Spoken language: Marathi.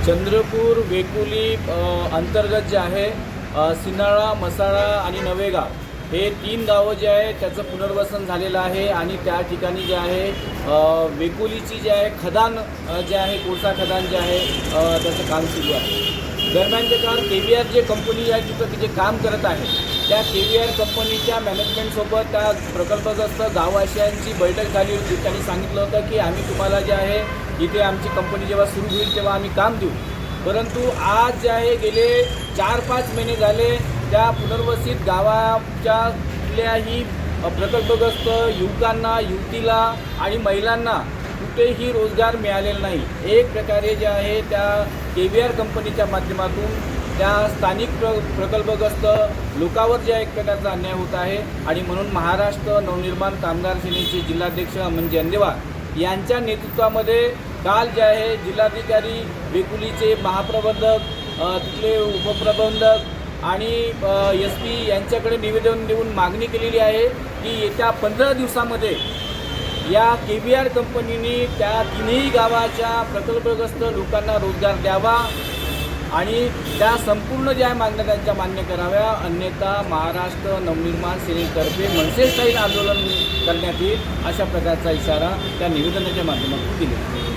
चंद्रपूर वेकुली अंतर्गत जे आहे सिन्हाळा, मसाळा आणि नवेगाव हे 3 गावं जे आहे त्याचं पुनर्वसन झालेलं आहे आणि त्या ठिकाणी जे आहे वेकुलीची जे आहे खदान जे आहे कोळसा खदान जे आहे त्याचं काम सुरू आहे। दरम्यानच्या काळात KVR जे कंपनी आहे तिथं जे काम करत आहे त्या KVR कंपनीच्या मॅनेजमेंटसोबत त्या प्रकल्पग्रस्त गाववासियांची बैठक झाली होती। त्यांनी सांगितलं होतं की आम्ही तुम्हाला जे आहे इथे आमची कंपनी जेव्हा सुरू होईल तेव्हा आम्ही काम देऊ, परंतु आज जे आहे गेले 4-5 महिने झाले त्या पुनर्वसित गावाच्या कुठल्याही प्रकल्पग्रस्त युवकांना, युवतीला आणि महिलांना कुठेही रोजगार मिळालेला नाही। एक प्रकारे जे आहे त्या KVR कंपनीच्या माध्यमातून त्या स्थानिक प्रकल्पग्रस्त लोकांवर जे एक प्रकारचा अन्याय होत आहे आणि म्हणून महाराष्ट्र नवनिर्माण कामगार सेनेचे जिल्हाध्यक्ष अमन जयंदेवार यांच्या नेतृत्वामध्ये काल जे आहे जिल्हाधिकारी वेकुलीचे महाप्रबंधक, तिथले उपप्रबंधक आणि SP यांच्याकडे निवेदन देऊन मागणी केलेली आहे की येत्या 15 दिवसामध्ये या KVR कंपनीने त्या तिन्ही गावाच्या प्रकल्पग्रस्त लोकांना रोजगार द्यावा आणि त्या संपूर्ण ज्या मागण्या त्यांच्या मान्य कराव्या, अन्यथा महाराष्ट्र नवनिर्माण सेनेतर्फे मनसे स्टाईल आंदोलन करण्यात येईल अशा प्रकारचा इशारा त्या निवेदनाच्या माध्यमातून दिला।